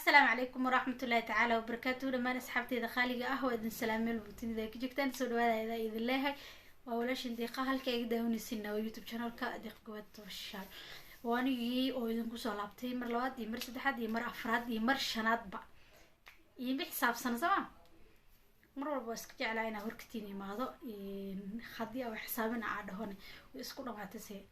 السلام عليكم ورحمة الله تعالى وبركاته. لما أنا سحبتي دخالي قهوة إذن سلام البوتين إذا كجكتان سودوا هذا إذا الله وولاش دقيقة هالك يقدرون يسنا ويوتيوب شانل كأدق قوات الشهر وأنا يجي أو إذن كوسو لابتي مر لواد يمر سدحد يمر أفراد يمر شنات بق يبي حساب سنة زمان مرة بس كتير علينا وركتيني ماذا خدي أو حسابنا عاد هون ويسكتوا ما تسي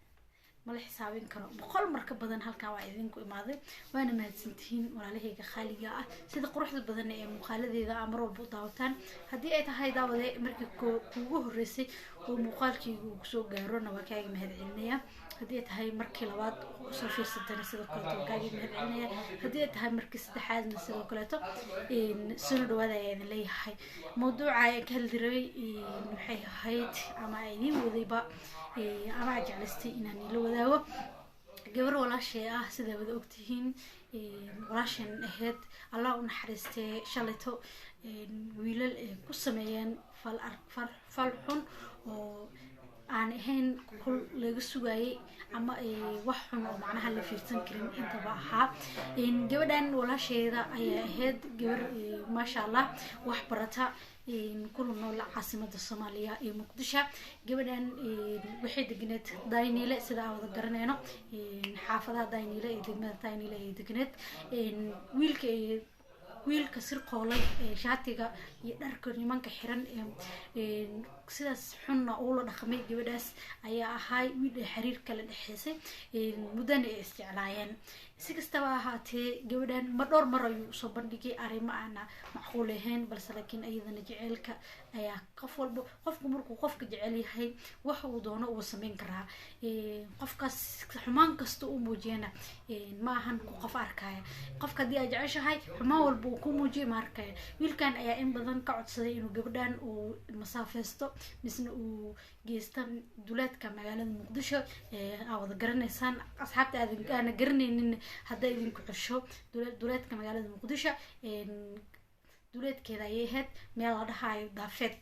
مال حسابين كانوا بقول مركب بدن هالكا وايدين كو إماده وأنا ما تسنتين ولا لهيك خالية سيد قروح بدن إيه مخالد إذا أمروا بطاوتان هدي أي تهاي داود مركب كوجه الرئيسي ومقالك يوسو جارونا وكاي مهد علنية هدي تهاي مركب لواد وصفي سنتين سيد قلت وكاي مهد علنية هدي تهاي مركب سدحاد من سيد قلته إن سند وهذا يعني ليه هاي موضوع كهل دروي إن حي هايت أما عينين وذيبا أما جلستي إنني لو ذاو جبر ولا شيء سيدا وذا أكتهين ولا شيء أهد الله ونحرسته شلته ويل قسمين فالحون وعن هين كل لجسوعي أما وحنا معناها اللي في تنكرين أنت بقى إن جبران ولا شيء ذا أهد جبر ما شاء الله وحبرتها إن كل نوع عاصمة الصومالية مقدشة جبنا وحيد جنت داينيلة سدا وذا قرنينا إن حافظة داينيلة دقمة داينيلة دقنت إن ويل كسر قولي شاتيجا يدرك نيمان كحرن إن سداس حنا أول رقمي جبداس أيا هاي ويل حرير كلا حسي إن مدن استعلاين سكستوا هاتي جبدان مرة يوصبن دقي أريما أنا معقولهن بس لكن أيضا جعلك أيا قف مركو قف جعلي هاي وحودونه وسمين كرا قف كاس حمان كستو موجينا ما هن قف أركايا قف كدي أجعش هاي حما والبوكو موجي ماركايا ويل كان أيا إن بدن قعد صدي إنه جبدان ومسافستو مثل وجيستان دولات كمجال المقدشة أو ذكرنيسان أصحابتي أنا قرني إن هذا يمكن كعشوا دولات كمجال المقدشة دولات كذا يهد ميل هاي ضافت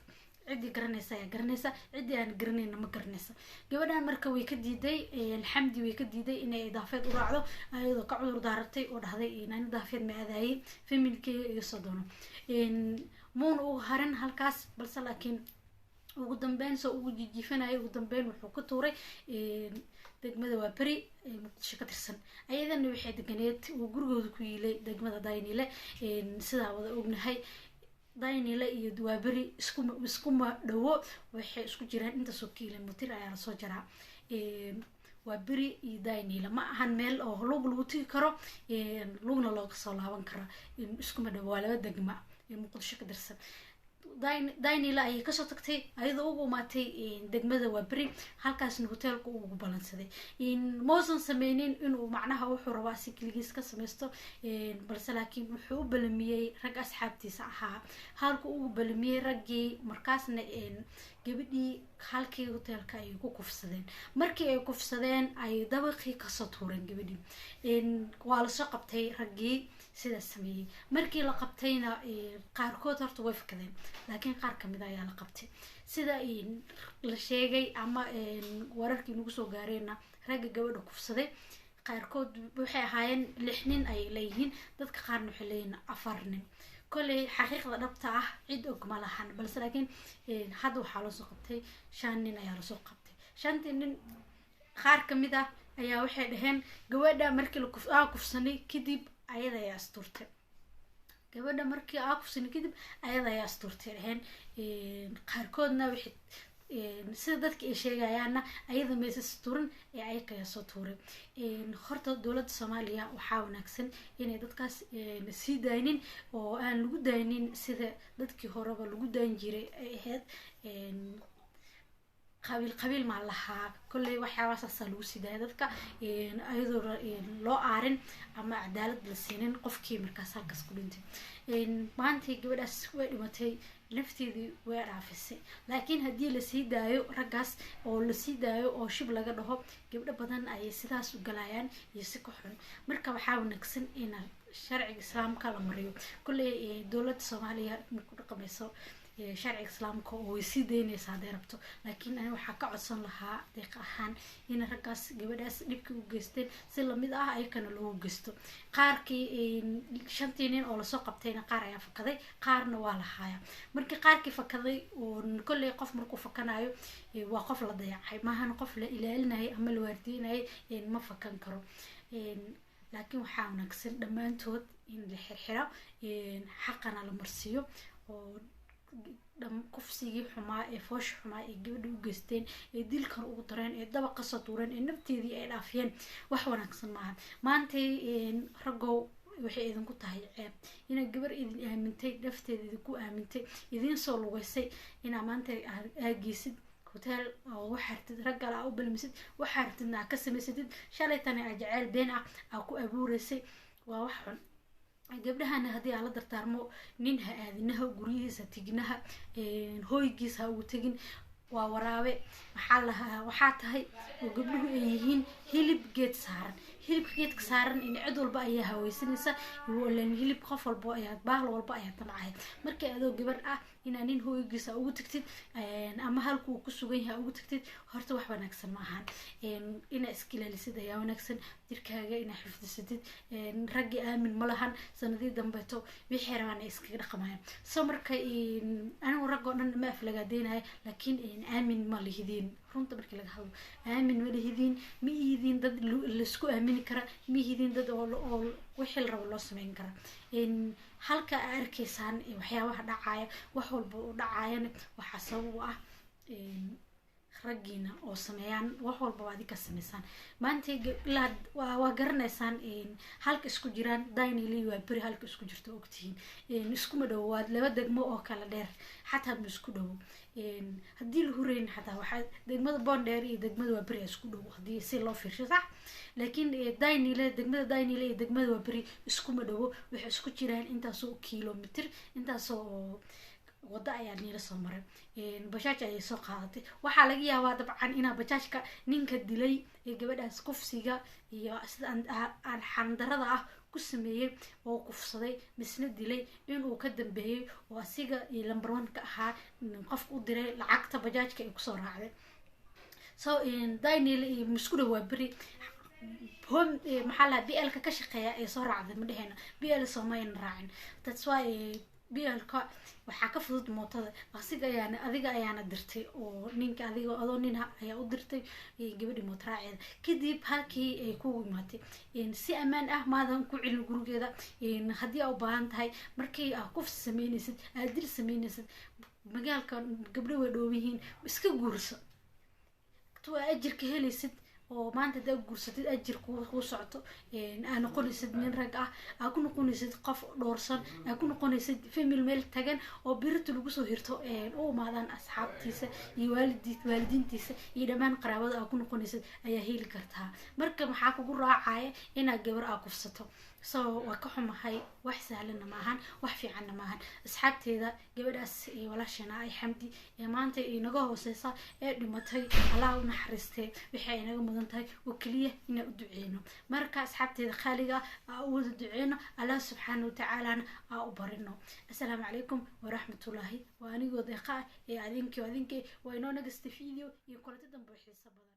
عدي قرنيسة يا قرنيسة عدي أنا قرني إنه ما قرنيسة جبنا مركب ويكديدي الحمد ويكديدي إن إضافات وراعدو أيضا قعدوا دارتي وهذا إن إضافات مع ذاي في ملك يصدونه إن مون وهرن هالكاس بس لكن ugu dambeyn soo ugu jijifanay ugu dambeyn wuxuu ku tuuray degmada waa bari muqdisho ka tirsan ayadana waxay deganeed uu gurigooda ku yiilay degmada Daynile sida wada ognahay Daynile iyo waa bari isku ma dhawo waxay isku jiraan inta soo kiiloomitir ayaa soo jara waa bari iyo Daynile ma ahan meel oo lagu tigi karo lugna looga soo laaban karo isku ma dhawo laba degma muqdisho ka tirsan Daynile ay ka soo tagtay ayadoo ugu maatay degmada waa bari halkaasna hotelku ugu balansaday in moosan sameeynin inuu macnaha wuxuu rabaa si kaligiis ka sameysto balse laakiin wuxuu u balamiyay rag asxaabtiisa ahaa halka uu balamiyay ragii markaasna gabadhii halkii hotelka ay ku kufsadeen markii ay kufsadeen ay dabaqii ka soo tuureen gabadhii waa la soo qabtay ragii sida sameeyay markii la qabtayna qaarkood horta way fakadeen laakiin qaar kamid ah ayaa la qabtay sida la sheegay ama wararkii nagu soo gaarayna ragga gabadha kufsaday qaarkood waxay ahaayeen 6 nin ay leeyihiin dadka qaarna waxay leeyihiin 4 nin kulli xaqiiqda dhabta ah cid og ma lahan balse laakiin hadda waxa la soo qabtay 5 nin ayaa la soo qabtay 5 nin qaar kamid ah ayaa waxay dhaheen gabadha markii la kufsanay kadib ayada ay asturtay gabadha markii kufsanay kadib ayada ay asturtay dhaheen qaarkoodna wixii sida dadka ay sheegayaana ayada meesha tuuran ee ay ka soo tuuray horta dawladda Soomaaliya waxa wanaagsan inay dadkaas sii daaynin oo aan lagu daaynin sida dadkii horeba lagu daayin jiray ay ahayd qabiil ma laha kulli waxyaabo saas lagu sidaa dadka ayadoo loo aarin ama cadaalad la siinin qofkii markaas halkaas ku dhintay maanta gabadhaas way dhimatay lafteedii way raafisay laakiin hadii la sii daayo ragaas oo la sii daayo oo shib laga dhaho gabdho badan ay sidaas u galayaan iyo si ka xun marka waxa wanaagsan in sharciga islaamka la mariyo kulli dawladda Soomaaliya ku dhaqmayso sharciga islaamka oo way sii daynaysaa hadday rabto laakiin ani waxaa ka codsan lahaa deeq ahaan in raggaas gabadhaas dhibkii u geysteen si lamid ah ayakana loogu geysto qaarkii 5 nin oo lasoo qabtayna qaar ayaa fakaday qaarna waa la hayaa markii qaarkii fakaday oo kolley qof markuu fakanayo waa qof la dayacay maahan qof la ilaalinayay ama la waardiinayay ma fakan karo laakiin waxaa wanaagsan dhammaantood in la xirxiro xaqana la marsiiyo oo kufsigii xumaa ee foosha xumaa ee gabadha u geysteen ee dilkan ugu dareen ee dabaqa soo tuureen ee nafteedii ay dhaafiyeen wax wanaagsan maaha maantay raggow waxay idinku tahay ceeb inaa gabar idin aamintay nafteeda idinku aamintay idin soo lugaysay inaa maanta aageysid hotel oo waxaartid raggala u balmisid waxaartidna ka samaysatid shalay tani jacayl been ah ku abuureysay waa wax xun gabdhahana haddii aan la dardaarmo nin ha aadinaha guryihiisa tignaha hooygiisa ha ugu tegin waa waraabe waxaa tahay oo gabdhuhu ay yihiin hilib geed saaran hilibka geedka saaran in cid walba ayaa haweysanaysa ilan hilib qof walba ayaa baahal walba ayaa tancaya markii adoo gabar ah inaa nin hooygiisa ugu tagtid ama halkuu ku sugan yahay ugu tagtid horta wax wanaagsan ma ahan inaa iska ilaalisid ayaa wanaagsan jirkaaga inaa xifdisatid raggi aamin ma lahan sanadii dambeeto wixii rabaan ay iskaga dhaqmayaan soo marka anigu rag oo dhan ma aflagaadeynaya laakiin aamin ma lihidiin runta markii laga hadlo aamin ma lihidiin ma ihidiin dad laisku aamini kara ma ihidiin dad oo wixii la rabo loo sameyn kara halka arkaysaan waxyaabaha dhacaya wax walba u dhacayana waxaa sabab u ah raggiina oo sameeyaan wax walba waad ka sameysaan maanta waa garanaysaan halka isku jiraan daynili waa beri halka isku jirto ogtihiin iskuma dhowo waa laba degmo oo kala dheer xataa ma isku dhowo haddii la hurayn xataa waxaa degmada boondheer iyo degmada waa beri isku dhowo haddii si loo fiirsho sax laakiin degmada daynile iyo degmada waa beri iskuma dhowo waxay isku jiraan intaasoo kilomitr intaasoo wada ayaa niila soo maray bajaaj ayay soo qaadatay waxaa laga yaabaa dabcan inaa bajaajka ninka dilay ee gabadhaas kufsiga iyo sida aan xandarada ah ku sameeyey oo kufsaday misna dilay inuu ka dambeeyey oo asiga lambar 1 ka ahaa qofka u diray lacagta bajaajka ay kusoo raacday so daynile iyo muskuda waa beri هم محلها بيئلك كشقيا إيه صار عذب من هنا بيئل سومين راعين تسوى بيئلك وحكى فضد موتة أصيغ يعني أذيغ يعني درتي ونينك أذيغ أظنينها هي أدرتي جبدي متراعي كدي بهالكي كوي ماتي إن سي أمان ماذا نكون علم جروج هذا إن هدي أو باند هاي مركي أكوف سمينيسد أدل سمينيسد مجال كان قبل ودوبيهين بس كجورس تو أجر كهليسد oo maanta dad guursatid ajir ku socto aan noqonaysid nin rag ah aan ku noqonaysid qof dhoorsan aan ku noqonaysid family meel tagan oo birta lagu soo hirto oo maadaan asxaabtiisa iyo waalidiintiisa iyo dhamaan qaraabada aan ku noqonaysid ayaa heli kartaa marka maxaa kugu raacaya inaad gabar aad kufsato soo waa ka xumahay wax sahlan ma ahan wax fiican ma ahan asxaabteeda gabadhaas walaashana ay xamdi maanta inaga hooseysa ee dhimatay Allah u naxariistay wixii inaga mudan tahay oo kaliya inaan u duceeyno marka asxaabteeda khaliga u wada duceeyno Allah subhanahu wa ta'ala u barino assalaamu alaykum wa rahmatullahi wa anigoo deeqa ee adinki waa inoo nagasta video iyo kulanta dambe xiiso badan